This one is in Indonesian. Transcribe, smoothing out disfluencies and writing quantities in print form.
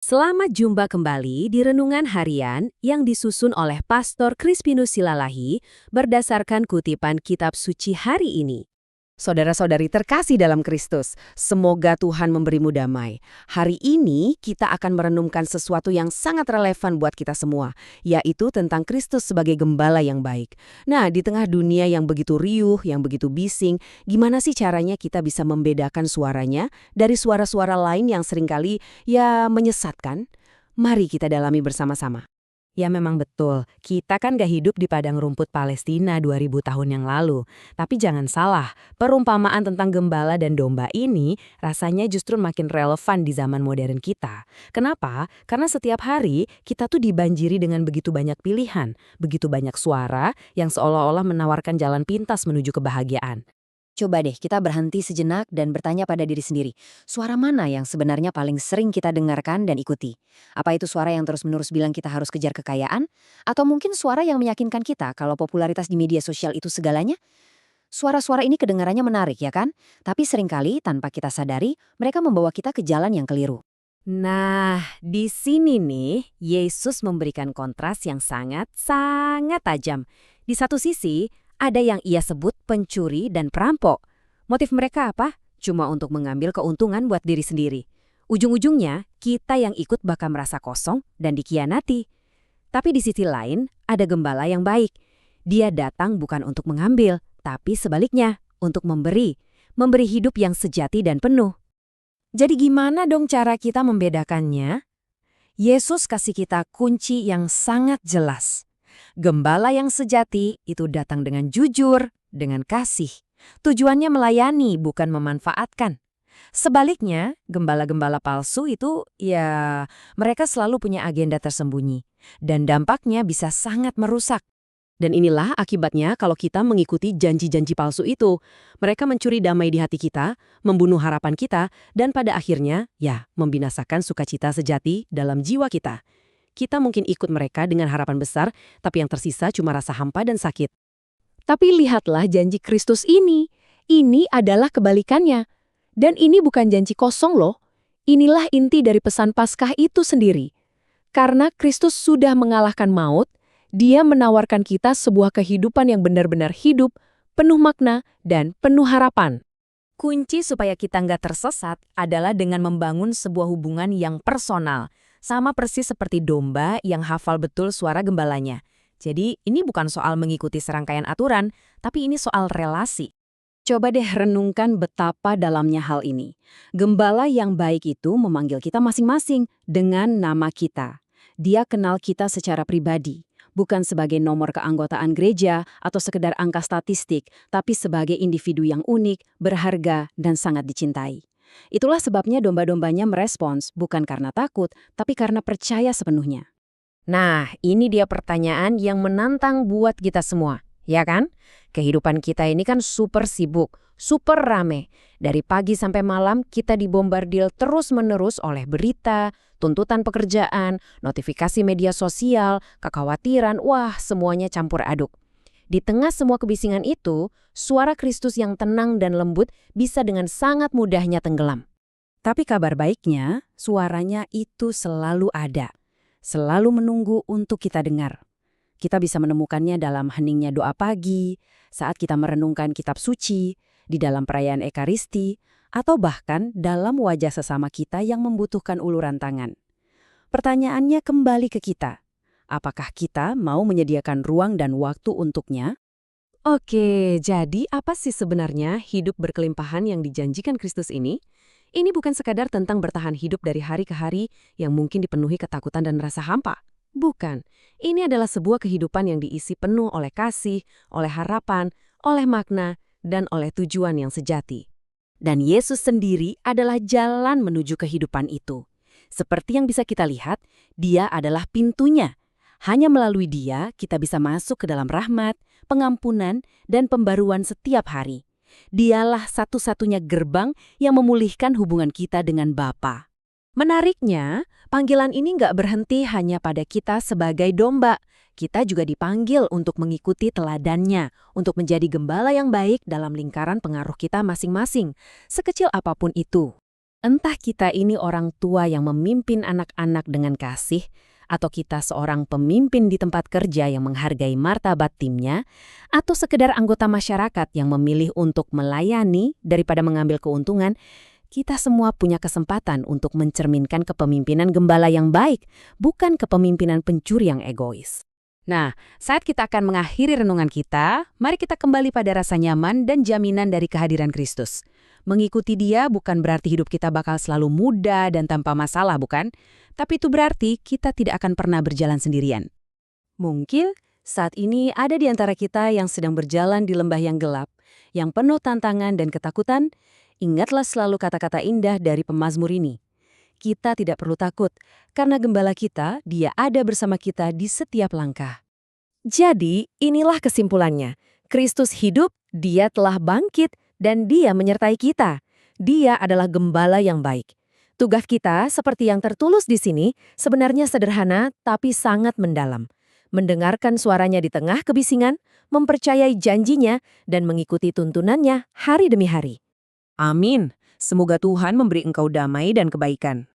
Selamat jumpa kembali di Renungan Harian yang disusun oleh Pastor Crispinus Silalahi berdasarkan kutipan Kitab Suci hari ini. Saudara-saudari terkasih dalam Kristus, semoga Tuhan memberimu damai. Hari ini kita akan merenungkan sesuatu yang sangat relevan buat kita semua, yaitu tentang Kristus sebagai gembala yang baik. Nah, di tengah dunia yang begitu riuh, yang begitu bising, gimana sih caranya kita bisa membedakan suaranya dari suara-suara lain yang seringkali menyesatkan? Mari kita dalami bersama-sama. Ya memang betul, kita kan gak hidup di padang rumput Palestina 2000 tahun yang lalu. Tapi jangan salah, perumpamaan tentang gembala dan domba ini rasanya justru makin relevan di zaman modern kita. Kenapa? Karena setiap hari kita tuh dibanjiri dengan begitu banyak pilihan, begitu banyak suara yang seolah-olah menawarkan jalan pintas menuju kebahagiaan. Coba deh kita berhenti sejenak dan bertanya pada diri sendiri, suara mana yang sebenarnya paling sering kita dengarkan dan ikuti? Apa itu suara yang terus-menerus bilang kita harus kejar kekayaan? Atau mungkin suara yang meyakinkan kita kalau popularitas di media sosial itu segalanya? Suara-suara ini kedengarannya menarik ya kan? Tapi seringkali tanpa kita sadari, mereka membawa kita ke jalan yang keliru. Nah, di sini nih, Yesus memberikan kontras yang sangat tajam. Di satu sisi, ada yang ia sebut pencuri dan perampok. Motif mereka apa? Cuma untuk mengambil keuntungan buat diri sendiri. Ujung-ujungnya, kita yang ikut bakal merasa kosong dan dikhianati. Tapi di sisi lain, ada gembala yang baik. Dia datang bukan untuk mengambil, tapi sebaliknya, untuk memberi. Memberi hidup yang sejati dan penuh. Jadi gimana dong cara kita membedakannya? Yesus kasih kita kunci yang sangat jelas. Gembala yang sejati itu datang dengan jujur, dengan kasih. Tujuannya melayani, bukan memanfaatkan. Sebaliknya, gembala-gembala palsu itu, mereka selalu punya agenda tersembunyi. Dan dampaknya bisa sangat merusak. Dan inilah akibatnya kalau kita mengikuti janji-janji palsu itu. Mereka mencuri damai di hati kita, membunuh harapan kita, dan pada akhirnya, membinasakan sukacita sejati dalam jiwa kita. Kita mungkin ikut mereka dengan harapan besar, tapi yang tersisa cuma rasa hampa dan sakit. Tapi lihatlah janji Kristus ini. Ini adalah kebalikannya. Dan ini bukan janji kosong loh. Inilah inti dari pesan Paskah itu sendiri. Karena Kristus sudah mengalahkan maut, Dia menawarkan kita sebuah kehidupan yang benar-benar hidup, penuh makna, dan penuh harapan. Kunci supaya kita nggak tersesat adalah dengan membangun sebuah hubungan yang personal. Sama persis seperti domba yang hafal betul suara gembalanya. Jadi ini bukan soal mengikuti serangkaian aturan, tapi ini soal relasi. Coba deh renungkan betapa dalamnya hal ini. Gembala yang baik itu memanggil kita masing-masing dengan nama kita. Dia kenal kita secara pribadi, bukan sebagai nomor keanggotaan gereja atau sekedar angka statistik, tapi sebagai individu yang unik, berharga, dan sangat dicintai. Itulah sebabnya domba-dombanya merespons bukan karena takut, tapi karena percaya sepenuhnya. Nah, ini dia pertanyaan yang menantang buat kita semua, ya kan? Kehidupan kita ini kan super sibuk, super rame. Dari pagi sampai malam kita dibombardir terus-menerus oleh berita, tuntutan pekerjaan, notifikasi media sosial, kekhawatiran, semuanya campur aduk. Di tengah semua kebisingan itu, suara Kristus yang tenang dan lembut bisa dengan sangat mudahnya tenggelam. Tapi kabar baiknya, suaranya itu selalu ada. Selalu menunggu untuk kita dengar. Kita bisa menemukannya dalam heningnya doa pagi, saat kita merenungkan kitab suci, di dalam perayaan Ekaristi, atau bahkan dalam wajah sesama kita yang membutuhkan uluran tangan. Pertanyaannya kembali ke kita. Apakah kita mau menyediakan ruang dan waktu untuknya? Oke, jadi apa sih sebenarnya hidup berkelimpahan yang dijanjikan Kristus ini? Ini bukan sekadar tentang bertahan hidup dari hari ke hari yang mungkin dipenuhi ketakutan dan rasa hampa. Bukan. Ini adalah sebuah kehidupan yang diisi penuh oleh kasih, oleh harapan, oleh makna, dan oleh tujuan yang sejati. Dan Yesus sendiri adalah jalan menuju kehidupan itu. Seperti yang bisa kita lihat, Dia adalah pintunya. Hanya melalui Dia, kita bisa masuk ke dalam rahmat, pengampunan, dan pembaruan setiap hari. Dialah satu-satunya gerbang yang memulihkan hubungan kita dengan Bapa. Menariknya, panggilan ini nggak berhenti hanya pada kita sebagai domba. Kita juga dipanggil untuk mengikuti teladannya, untuk menjadi gembala yang baik dalam lingkaran pengaruh kita masing-masing, sekecil apapun itu. Entah kita ini orang tua yang memimpin anak-anak dengan kasih, atau kita seorang pemimpin di tempat kerja yang menghargai martabat timnya, atau sekedar anggota masyarakat yang memilih untuk melayani daripada mengambil keuntungan, kita semua punya kesempatan untuk mencerminkan kepemimpinan gembala yang baik, bukan kepemimpinan pencuri yang egois. Nah, saat kita akan mengakhiri renungan kita, mari kita kembali pada rasa nyaman dan jaminan dari kehadiran Kristus. Mengikuti Dia bukan berarti hidup kita bakal selalu mudah dan tanpa masalah, bukan? Tapi itu berarti kita tidak akan pernah berjalan sendirian. Mungkin saat ini ada di antara kita yang sedang berjalan di lembah yang gelap, yang penuh tantangan dan ketakutan. Ingatlah selalu kata-kata indah dari pemazmur ini. Kita tidak perlu takut, karena gembala kita, Dia ada bersama kita di setiap langkah. Jadi, inilah kesimpulannya. Kristus hidup, Dia telah bangkit, dan Dia menyertai kita. Dia adalah gembala yang baik. Tugas kita, seperti yang tertulis di sini, sebenarnya sederhana tapi sangat mendalam. Mendengarkan suaranya di tengah kebisingan, mempercayai janjinya, dan mengikuti tuntunannya hari demi hari. Amin. Semoga Tuhan memberi engkau damai dan kebaikan.